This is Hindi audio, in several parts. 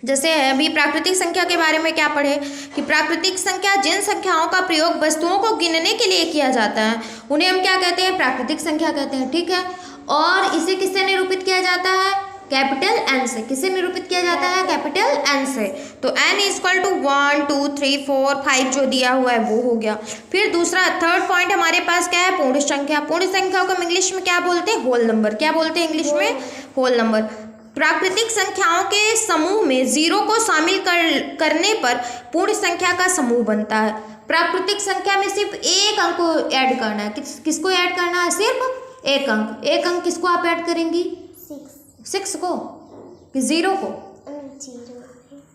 जैसे अभी प्राकृतिक संख्या के बारे में क्या पढ़े कि प्राकृतिक संख्या जिन संख्याओं का प्रयोग वस्तुओं को गिनने के लिए किया जाता है उन्हें हम क्या कहते हैं, प्राकृतिक संख्या कहते हैं। ठीक है, और इसे किससे निरूपित किया जाता है, कैपिटल एन से। किससे निरूपित किया जाता है, कैपिटल एन से। तो एन इक्वल टू 1 2 3 4 5 जो दिया हुआ है वो हो गया। फिर दूसरा थर्ड पॉइंट हमारे पास क्या है, पूर्ण संख्या। पूर्ण संख्या को हम इंग्लिश में क्या बोलते हैं, होल नंबर। क्या बोलते हैं इंग्लिश में, होल नंबर। प्राकृतिक संख्याओं के समूह में जीरो को शामिल करने पर पूर्ण संख्या का समूह बनता है। प्राकृतिक संख्या में सिर्फ एक अंक को ऐड करना है। किसको ऐड करना है, सिर्फ एक अंक। एक अंक किसको आप ऐड करेंगी, 6 को कि 0 को,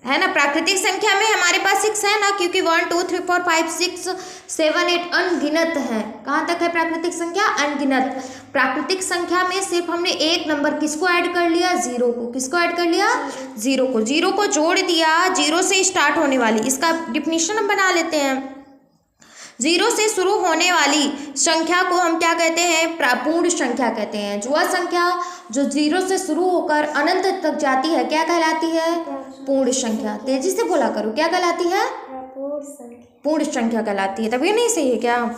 है ना। प्राकृतिक संख्या में हमारे पास 6 है ना, क्योंकि 1 2 3 4 5 6 7 8 अनगिनत है। कहाँ तक है प्राकृतिक संख्या, अनगिनत। प्राकृतिक संख्या में सिर्फ हमने एक नंबर किसको ऐड कर लिया, 0 को। किसको ऐड कर लिया, 0 को। 0 को जोड़ दिया, 0 से स्टार्ट होने वाली, इसका डिफिनीशन हम बना लेते हैं। 0 से शुरू होने वाली संख्या को हम क्या कहते हैं, पूर्ण संख्या कहते हैं। वह संख्या जो 0 से शुरू होकर अनंत तक जाती है क्या कहलाती है, पूर्ण संख्या। तेजी से बोला करो, क्या कहलाती है, पूर्ण संख्या कहलाती है। तभी नहीं सही है क्या,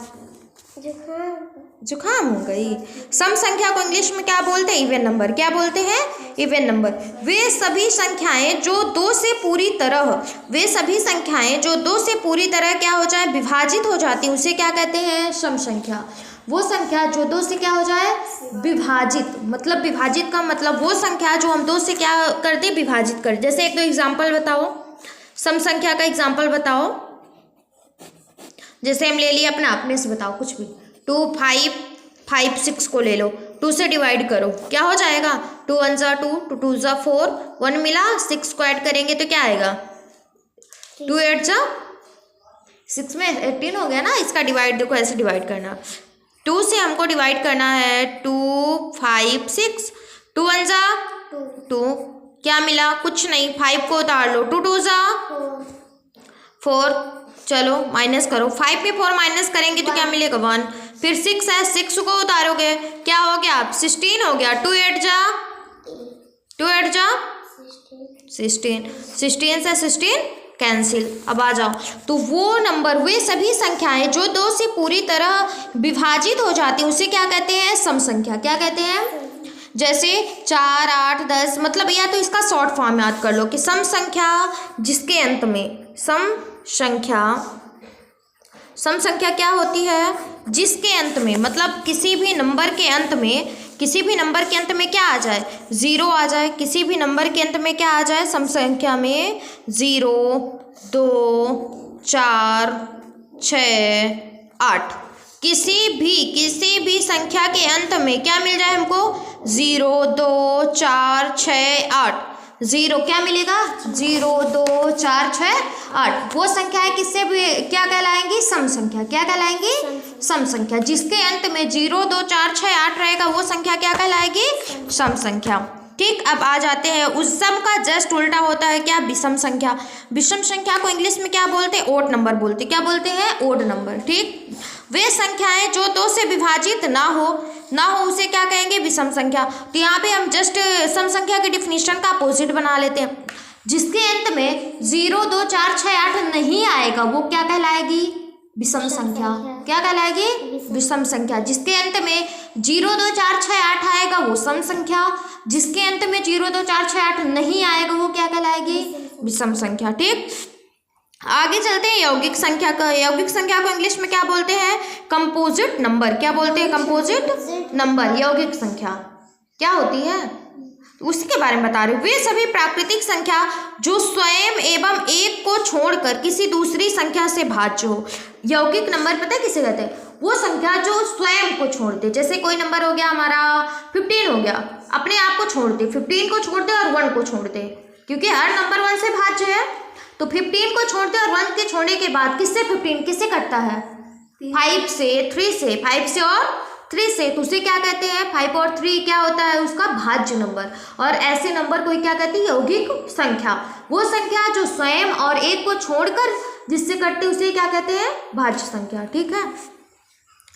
जुकाम हो गई। सम संख्या को इंग्लिश में क्या बोलते हैं, इवन नंबर। क्या बोलते हैं, इवन नंबर। वे सभी संख्याएं जो 2 से पूरी तरह क्या हो जाए, विभाजित हो जाती, उसे क्या कहते हैं, सम संख्या। वो संख्या जो 2 से क्या हो जाए, विभाजित। मतलब विभाजित का मतलब वो संख्या जो हम 2 से क्या कर दे, विभाजित कर। जैसे एक दो एग्जाम्पल बताओ, सम संख्या का एग्जाम्पल बताओ। जैसे हम ले लिए अपने से बताओ कुछ भी। 2 5 5 6 को ले लो, 2 से डिवाइड करो, क्या हो जाएगा, 2 1 जा 2 2 2 जा 4 1 मिला, 6 को ऐड करेंगे तो क्या आएगा, 2 8 जा 6 में 18 हो गया ना। इसका डिवाइड देखो, ऐसे डिवाइड करना, 2 से हमको डिवाइड करना है 2 5 6, 2 1 जा 2, क्या मिला, कुछ नहीं, 5 को उतार लो, 2 2 जा 4, चलो माइनस करो, 5 में 4 माइनस करेंगे तो क्या मिलेगा, 1। फिर 6 है, 6 को उतारोगे क्या हो गया, 16 हो गया, 2 8 जा 16, 16 से 16 कैंसिल। अब आ जाओ, तो वो नंबर, वे सभी संख्याएं जो 2 से पूरी तरह विभाजित हो जाती हैं उसे क्या कहते हैं, सम संख्या। क्या कहते हैं, जैसे 4 8 10, मतलब या तो इसका शॉर्ट फॉर्म याद कर लो कि सम संख्या जिसके अंत में, सम संख्या क्या होती है, जिसके अंत में, मतलब किसी भी नंबर के अंत में क्या आ जाए, 0 आ जाए। किसी भी नंबर के अंत में क्या आ जाए, सम संख्या में 0 2 4 6 8, किसी भी संख्या के अंत में क्या मिल जाए हमको, 0 2 4 6 8, 0 क्या मिलेगा, 0 2 4 6 8। वो संख्याएं किससे भी क्या कहलाएंगी, सम संख्या। क्या कहलाएंगी, सम संख्या। जिसके अंत में 0 2 4 6 8 रहेगा वो संख्या क्या कहलाएगी, सम संख्या। ठीक, अब आ जाते हैं, उस सम का जस्ट उल्टा होता है क्या, विषम संख्या। विषम संख्या को इंग्लिश में क्या बोलते हैं, ओड नंबर बोलते। क्या बोलते हैं, ओड नंबर। ठीक, वे संख्याएं जो 2 से विभाजित ना हो उसे क्या कहेंगे, विषम संख्या। तो यहाँ पे हम जस्ट सम संख्या के डिफिनीशन का अपोजिट बना लेते हैं। जिसके अंत में 0 2 4 6 8 नहीं आएगा वो क्या कहलाएगी, विषम संख्या। क्या कहलाएगी, विषम संख्या। जिसके अंत में 0 2 4 6 8 आएगा वो सम संख्या। जिसके अंत में 0 2 4 6 8 नहीं आएगा वो क्या कहलाएगी, विषम संख्या। ठीक, आगे चलते हैं यौगिक संख्या का। यौगिक संख्या को इंग्लिश में क्या बोलते हैं, कंपोजिट नंबर। क्या बोलते हैं, कंपोजिट नंबर। यौगिक संख्या क्या होती है उसके बारे में बता रहे हो। वे सभी प्राकृतिक संख्या जो स्वयं एवं एक को छोड़कर किसी दूसरी संख्या से भाज्य हो। यौगिक नंबर पता है किसे कहते हैं, वो संख्या जो स्वयं को छोड़ते। जैसे कोई नंबर हो गया हमारा 15 हो गया, अपने आप को छोड़ते, 15 को छोड़ते और 1 को छोड़ते, क्योंकि हर नंबर 1 से भाज्य है। तो 15 को छोड़ते और 1 के छोड़ने के बाद किससे 15 किससे कटता है, 5 से 3 से, 5 से और 3 से, तो उसे क्या कहते हैं, 5 और 3 क्या होता है उसका भाज्य नंबर। और ऐसे नंबर को क्या कहती है, यौगिक संख्या। वो संख्या जो स्वयं और एक को छोड़कर जिससे कटते उसे क्या कहते हैं, भाज्य संख्या। ठीक है,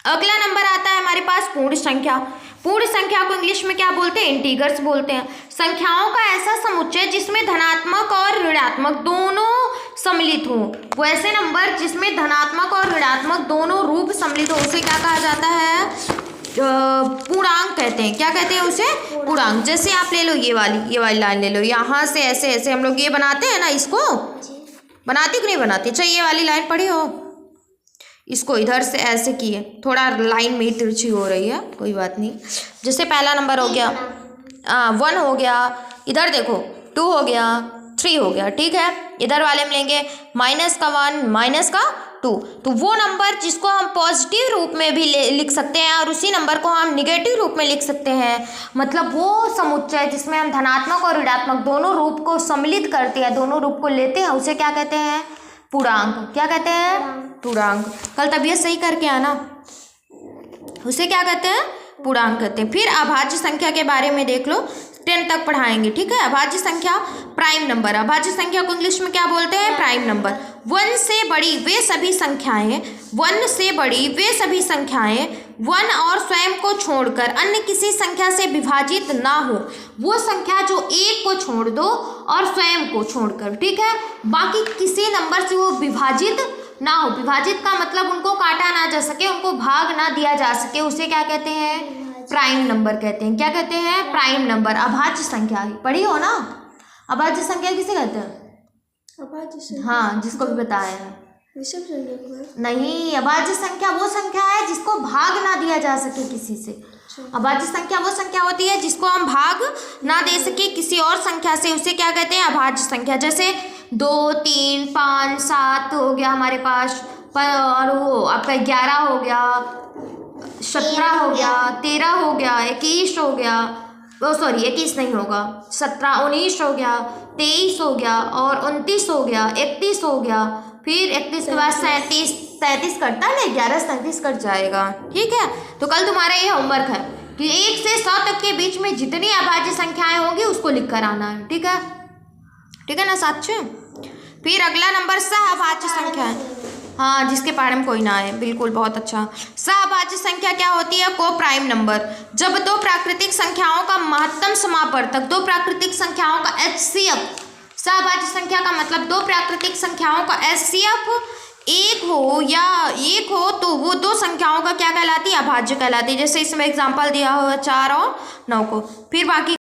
अगला नंबर आता है हमारे पास पूर्ण संख्या। पूर्ण संख्या को इंग्लिश में क्या बोलते हैं? इंटीगर्स बोलते हैं। संख्याओं का ऐसा समुच्चय जिसमें धनात्मक और ऋणात्मक दोनों सम्मिलित हो। वो ऐसे नंबर जिसमें धनात्मक और ऋणात्मक दोनों रूप सम्मिलित हो, उसे क्या कहा जाता है? पूर्णांक कहते हैं। क्या कहते हैं उसे? पूर्णांक। जैसे आप ले लो ये वाली लाइन ले लो, यहाँ से ऐसे ऐसे हम लोग ये बनाते हैं ना, इसको बनाती कि नहीं बनाती? अच्छा ये वाली लाइन पढ़ी हो, इसको इधर से ऐसे किए, थोड़ा लाइन में तिरछी हो रही है, कोई बात नहीं। जैसे पहला नंबर हो गया 1 हो गया, इधर देखो 2 हो गया, 3 हो गया, ठीक है। इधर वाले में लेंगे -1 -2, तो वो नंबर जिसको हम पॉजिटिव रूप में भी लिख सकते हैं और उसी नंबर को हम निगेटिव रूप में लिख सकते हैं। मतलब वो समुच्चय जिसमें हम धनात्मक और ऋणात्मक दोनों रूप को सम्मिलित करते हैं, दोनों रूप को लेते हैं, उसे क्या कहते हैं? पूर्णांक। क्या कहते हैं? पूर्णांक। कल तबीयत सही करके आना, उसे क्या कहते हैं? पूर्णांक कहते हैं। फिर अभाज्य संख्या के बारे में देख लो, 10 तक पढ़ाएंगे, ठीक है। अभाज्य संख्या प्राइम नंबर। अभाज्य संख्या को इंग्लिश में क्या बोलते हैं? Prime number. 1 से बड़ी वे सभी संख्याएं 1 और स्वयं को छोड़कर अन्य किसी संख्या से विभाजित ना हो। वो संख्या जो 1 को छोड़ दो और स्वयं को छोड़कर, ठीक है, बाकी किसी नंबर से वो विभाजित ना हो। विभाजित का मतलब उनको काटा ना जा सके, उनको भाग ना दिया जा सके, उसे क्या कहते हैं? प्राइम नंबर कहते हैं। क्या कहते हैं? Prime number. अभाज्य संख्या पढ़ी हो ना? अभाज्य संख्या किसे कहते हैं? अभाज्य संख्या, हाँ, जिसको भी बताया है। विषम संख्या नहीं, अभाज्य संख्या वो संख्या है जिसको भाग ना दिया जा सके किसी से। अभाज्य संख्या वो संख्या होती है जिसको हम भाग ना दे सके किसी और संख्या से, उसे क्या कहते हैं? अभाज्य संख्या। जैसे 2 3 5 7 हो गया हमारे पास, और वो आपका 11 हो गया, 17 हो गया, 13 हो गया, 21 हो गया, सॉरी 21 नहीं होगा, 17 19 हो गया, 23 हो गया, और 29 हो गया, 31 हो गया, फिर 31 के बाद 37 कटता है ना, 11 37 कट जाएगा, ठीक है। तो कल तुम्हारा ये होमवर्क है कि 1 से 100 तक के बीच में जितनी अभाज्य संख्याएं होंगी उसको लिख कर आना है, ठीक है, ठीक है ना साथियों। फिर अगला नंबर सहअभाज्य संख्या है। हाँ, जिसके बारे में कोई ना आए, बिल्कुल, बहुत अच्छा। सहअभाज्य संख्या क्या होती है? को प्राइम नंबर। जब दो प्राकृतिक संख्याओं का महत्तम समापवर्तक, दो प्राकृतिक संख्याओं का HCF, सहअभाज्य संख्या का मतलब दो प्राकृतिक संख्याओं का HCF 1 हो तो वो दो संख्याओं का क्या कहलाती है? अभाज्य कहलाती है। जैसे इसमें एग्जाम्पल दिया हुआ 4 और 9 को। फिर बाकी